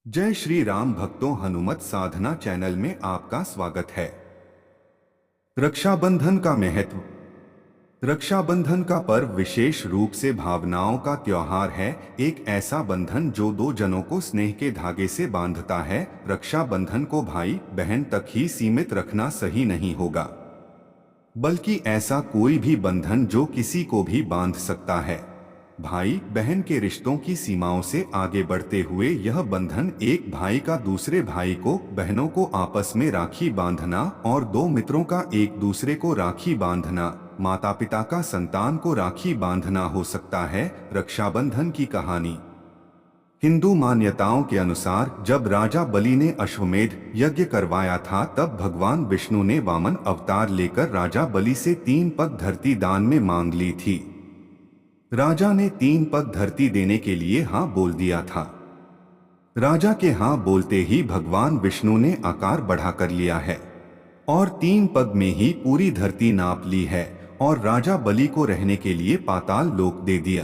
जय श्री राम भक्तों, हनुमत साधना चैनल में आपका स्वागत है। रक्षाबंधन का महत्व। रक्षाबंधन का पर्व विशेष रूप से भावनाओं का त्योहार है। एक ऐसा बंधन जो दो जनों को स्नेह के धागे से बांधता है। रक्षाबंधन को भाई बहन तक ही सीमित रखना सही नहीं होगा, बल्कि ऐसा कोई भी बंधन जो किसी को भी बांध सकता है। भाई बहन के रिश्तों की सीमाओं से आगे बढ़ते हुए यह बंधन एक भाई का दूसरे भाई को, बहनों को आपस में राखी बांधना और दो मित्रों का एक दूसरे को राखी बांधना, माता पिता का संतान को राखी बांधना हो सकता है। रक्षाबंधन की कहानी। हिंदू मान्यताओं के अनुसार जब राजा बलि ने अश्वमेध यज्ञ करवाया था, तब भगवान विष्णु ने वामन अवतार लेकर राजा बलि से 3 पग धरती दान में मांग ली थी। राजा ने 3 पग धरती देने के लिए हाँ बोल दिया था। राजा के हाँ बोलते ही भगवान विष्णु ने आकार बढ़ा कर लिया है और 3 पग में ही पूरी धरती नाप ली है और राजा बलि को रहने के लिए पाताल लोक दे दिया।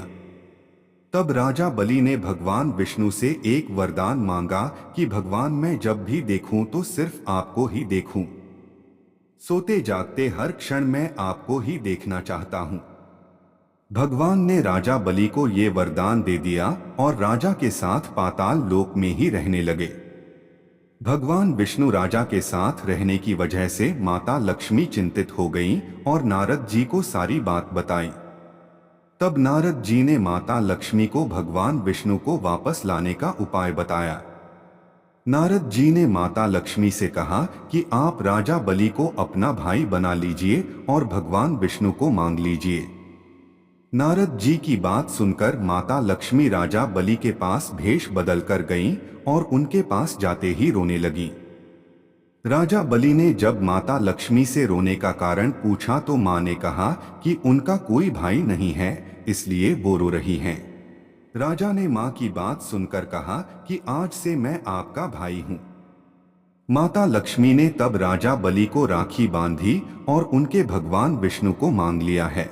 तब राजा बलि ने भगवान विष्णु से एक वरदान मांगा कि भगवान, मैं जब भी देखूं तो सिर्फ आपको ही देखूं। सोते जागते हर क्षण मैं आपको ही देखना चाहता हूं। भगवान ने राजा बलि को ये वरदान दे दिया और राजा के साथ पाताल लोक में ही रहने लगे। भगवान विष्णु राजा के साथ रहने की वजह से माता लक्ष्मी चिंतित हो गईं और नारद जी को सारी बात बताई। तब नारद जी ने माता लक्ष्मी को भगवान विष्णु को वापस लाने का उपाय बताया। नारद जी ने माता लक्ष्मी से कहा कि आप राजा बलि को अपना भाई बना लीजिए और भगवान विष्णु को मांग लीजिए। नारद जी की बात सुनकर माता लक्ष्मी राजा बलि के पास भेष बदल कर गईं और उनके पास जाते ही रोने लगीं। राजा बलि ने जब माता लक्ष्मी से रोने का कारण पूछा तो मां ने कहा कि उनका कोई भाई नहीं है, इसलिए वो रो रही हैं। राजा ने मां की बात सुनकर कहा कि आज से मैं आपका भाई हूं। माता लक्ष्मी ने तब राजा बलि को राखी बांधी और उनके भगवान विष्णु को मांग लिया है।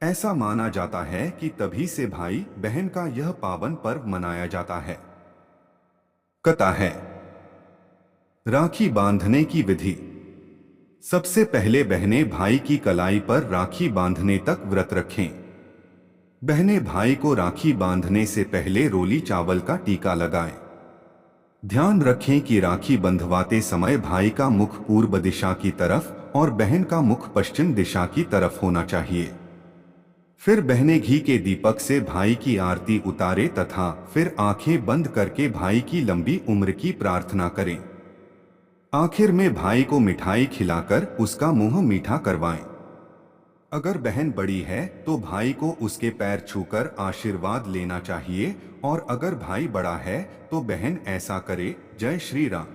ऐसा माना जाता है कि तभी से भाई बहन का यह पावन पर्व मनाया जाता है। कथा है। राखी बांधने की विधि। सबसे पहले बहनें भाई की कलाई पर राखी बांधने तक व्रत रखें। बहनें भाई को राखी बांधने से पहले रोली चावल का टीका लगाएं। ध्यान रखें कि राखी बंधवाते समय भाई का मुख पूर्व दिशा की तरफ और बहन का मुख पश्चिम दिशा की तरफ होना चाहिए। फिर बहनें घी के दीपक से भाई की आरती उतारें तथा फिर आंखें बंद करके भाई की लंबी उम्र की प्रार्थना करें। आखिर में भाई को मिठाई खिलाकर उसका मुंह मीठा करवाएं। अगर बहन बड़ी है तो भाई को उसके पैर छूकर आशीर्वाद लेना चाहिए और अगर भाई बड़ा है तो बहन ऐसा करे। जय श्री राम।